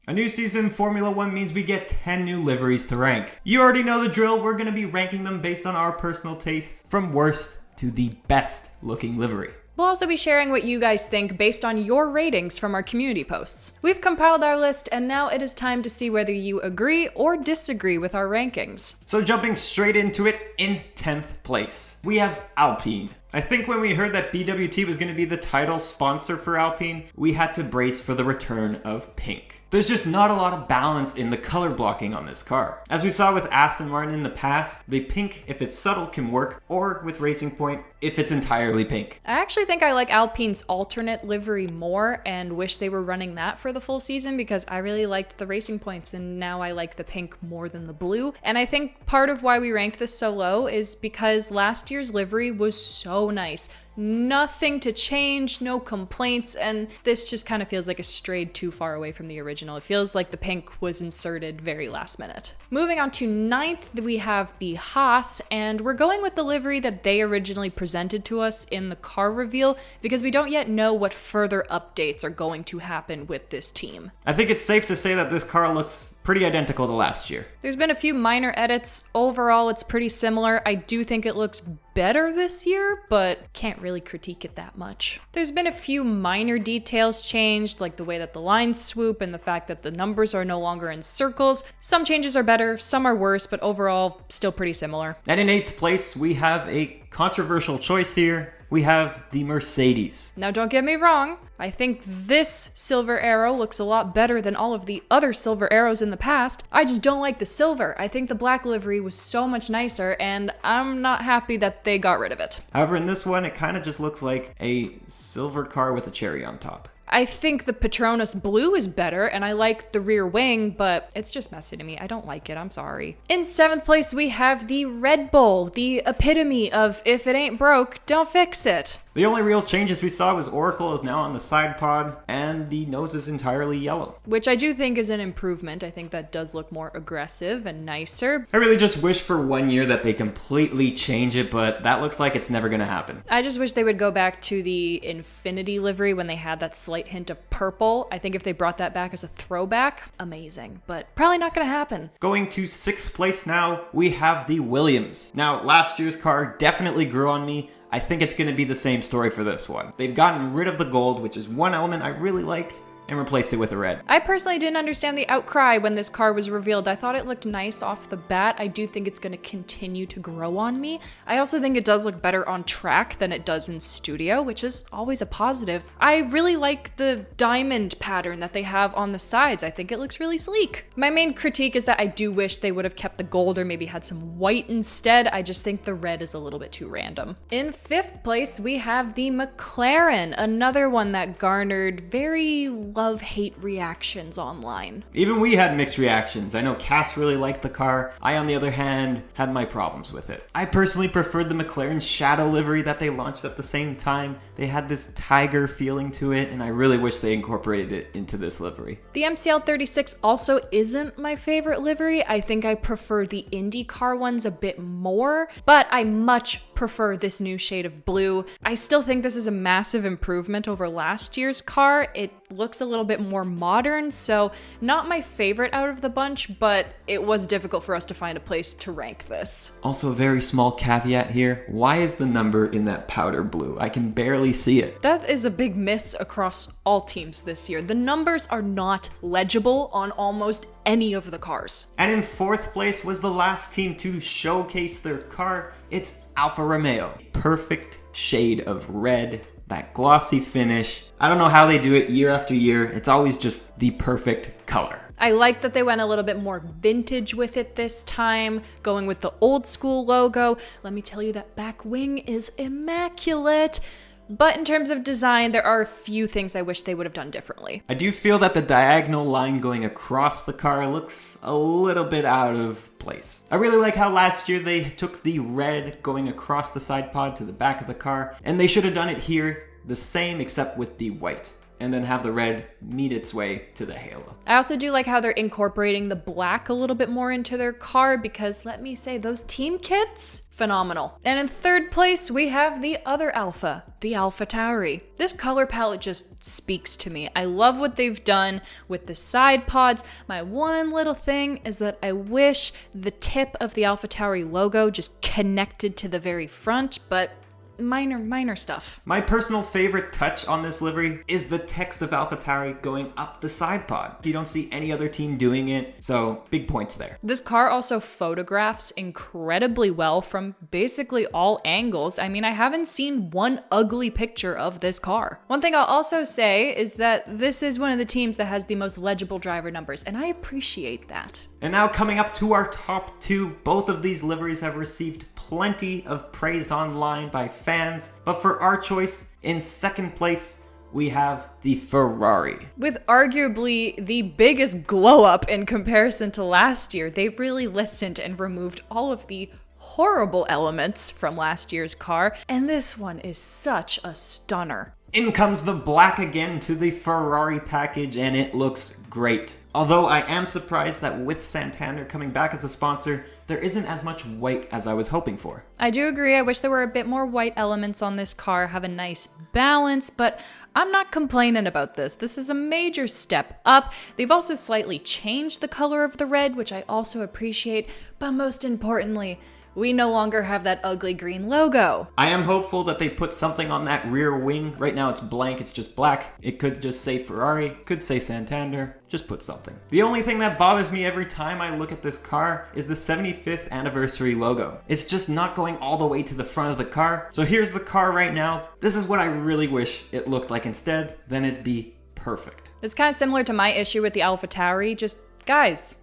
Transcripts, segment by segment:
A new season Formula 1 means we get 10 new liveries to rank. You already know the drill, we're going to be ranking them based on our personal tastes, from worst to the best looking livery. We'll also be sharing what you guys think based on your ratings from our community posts. We've compiled our list, and now it is time to see whether you agree or disagree with our rankings. So jumping straight into it, in 10th place, we have Alpine. I think when we heard that BWT was going to be the title sponsor for Alpine, we had to brace for the return of pink. There's just not a lot of balance in the color blocking on this car. As we saw with Aston Martin in the past, the pink, if it's subtle, can work, or with Racing Point, if it's entirely pink. I actually think I like Alpine's alternate livery more and wish they were running that for the full season because I really liked the Racing Points and now I like the pink more than the blue. And I think part of why we ranked this so low is because last year's livery was so nice. Nothing to change, no complaints, and this just kind of feels like it strayed too far away from the original. It feels like the pink was inserted very last minute. Moving on to 9th, we have the Haas, and we're going with the livery that they originally presented to us in the car reveal because we don't yet know what further updates are going to happen with this team. I think it's safe to say that this car looks pretty identical to last year. There's been a few minor edits. Overall, it's pretty similar. I do think it looks better this year, but can't really critique it that much. There's been a few minor details changed, like the way that the lines swoop and the fact that the numbers are no longer in circles. Some changes are better, some are worse, but overall, still pretty similar. And in 8th place, we have a controversial choice here. We have the Mercedes. Now don't get me wrong, I think this silver arrow looks a lot better than all of the other silver arrows in the past. I just don't like the silver. I think the black livery was so much nicer and I'm not happy that they got rid of it. However, in this one, it kind of just looks like a silver car with a cherry on top. I think the Petronas blue is better, and I like the rear wing, but it's just messy to me. I don't like it, I'm sorry. In 7th place, we have the Red Bull, the epitome of if it ain't broke, don't fix it. The only real changes we saw was Oracle is now on the side pod, and the nose is entirely yellow. Which I do think is an improvement. I think that does look more aggressive and nicer. I really just wish for 1 year that they completely change it, but that looks like it's never gonna happen. I just wish they would go back to the Infinity livery when they had that slight hint of purple. I think if they brought that back as a throwback, amazing, but probably not gonna happen. Going to 6th place now, we have the Williams. Now, last year's car definitely grew on me. I think it's going to be the same story for this one. They've gotten rid of the gold, which is one element I really liked, and replaced it with a red. I personally didn't understand the outcry when this car was revealed. I thought it looked nice off the bat. I do think it's going to continue to grow on me. I also think it does look better on track than it does in studio, which is always a positive. I really like the diamond pattern that they have on the sides. I think it looks really sleek. My main critique is that I do wish they would have kept the gold or maybe had some white instead. I just think the red is a little bit too random. In 5th place, we have the McLaren, another one that garnered very love-hate reactions online. Even we had mixed reactions. I know Cass really liked the car. I, on the other hand, had my problems with it. I personally preferred the McLaren Shadow livery that they launched at the same time. They had this tiger feeling to it, and I really wish they incorporated it into this livery. The MCL 36 also isn't my favorite livery. I think I prefer the IndyCar ones a bit more, but I much prefer this new shade of blue. I still think this is a massive improvement over last year's car. It looks a little bit more modern, so not my favorite out of the bunch, but it was difficult for us to find a place to rank this. Also, a very small caveat here. Why is the number in that powder blue? I can barely see it. That is a big miss across all teams this year. The numbers are not legible on almost any of the cars. And in 4th place was the last team to showcase their car. It's Alfa Romeo. Perfect shade of red, that glossy finish. I don't know how they do it year after year. It's always just the perfect color. I like that they went a little bit more vintage with it this time, going with the old school logo. Let me tell you, that back wing is immaculate. But in terms of design, there are a few things I wish they would have done differently. I do feel that the diagonal line going across the car looks a little bit out of place. I really like how last year they took the red going across the side pod to the back of the car, and they should have done it here the same except with the white. and then have the red meet its way to the halo. I also do like how they're incorporating the black a little bit more into their car because let me say, those team kits, phenomenal. And in third place, we have the other Alfa, the AlphaTauri. This color palette just speaks to me. I love what they've done with the side pods. My one little thing is that I wish the tip of the AlphaTauri logo just connected to the very front, but minor stuff. My personal favorite touch on this livery is the text of AlphaTauri going up the side pod. You don't see any other team doing it, so big points there. This car also photographs incredibly well from basically all angles. I mean, I haven't seen one ugly picture of this car. One thing I'll also say is that this is one of the teams that has the most legible driver numbers, and I appreciate that. And now coming up to our top two, both of these liveries have received plenty of praise online by fans, but for our choice, in second place, we have the Ferrari. With arguably the biggest glow up in comparison to last year, they've really listened and removed all of the horrible elements from last year's car, and this one is such a stunner. In comes the black again to the Ferrari package, and it looks great. Although I am surprised that with Santander coming back as a sponsor, there isn't as much white as I was hoping for. I do agree, I wish there were a bit more white elements on this car, have a nice balance, but I'm not complaining about this. This is a major step up. They've also slightly changed the color of the red, which I also appreciate, but most importantly, we no longer have that ugly green logo. I am hopeful that they put something on that rear wing. Right now it's blank, it's just black. It could just say Ferrari, could say Santander, just put something. The only thing that bothers me every time I look at this car is the 75th anniversary logo. It's just not going all the way to the front of the car. So here's the car right now. This is what I really wish it looked like instead, then it'd be perfect. It's kind of similar to my issue with the AlphaTauri, just guys,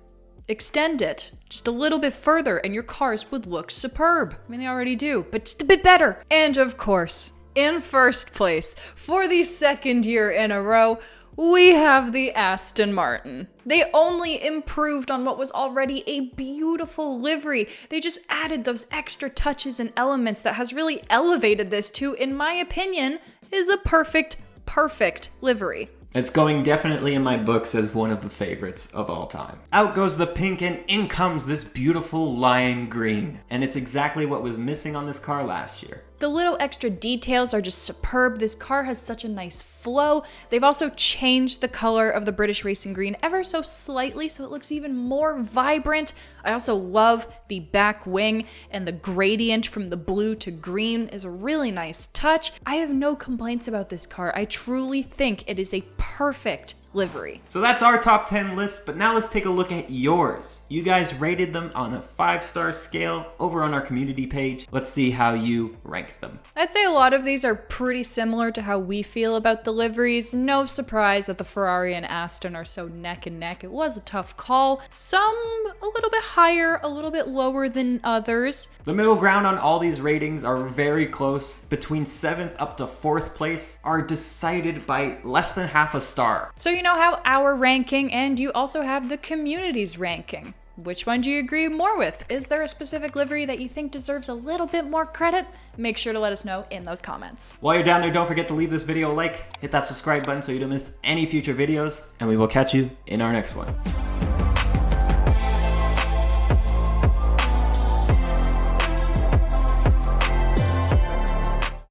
extend it just a little bit further and your cars would look superb. I mean, they already do, but just a bit better. And of course, in first place, for the second year in a row, we have the Aston Martin. They only improved on what was already a beautiful livery. They just added those extra touches and elements that has really elevated this to, in my opinion, is a perfect livery. It's going definitely in my books as one of the favorites of all time. Out goes the pink and in comes this beautiful lime green. And it's exactly what was missing on this car last year. The little extra details are just superb. This car has such a nice flow. They've also changed the color of the British Racing Green ever so slightly so it looks even more vibrant. I also love the back wing, and the gradient from the blue to green is a really nice touch. I have no complaints about this car. I truly think it is a perfect livery. So that's our top 10 list, but now let's take a look at yours. You guys rated them on a 5-star scale over on our community page. Let's see how you rank them. I'd say a lot of these are pretty similar to how we feel about the liveries. No surprise that the Ferrari and Aston are so neck and neck. It was a tough call. Some a little bit higher, a little bit lower than others. The middle ground on all these ratings are very close. Between 7th up to 4th place are decided by less than half a star. So you know how our ranking, and you also have the community's ranking. Which one do you agree more with? Is there a specific livery that you think deserves a little bit more credit? Make sure to let us know in those comments. While you're down there, don't forget to leave this video a like, hit that subscribe button so you don't miss any future videos, and we will catch you in our next one.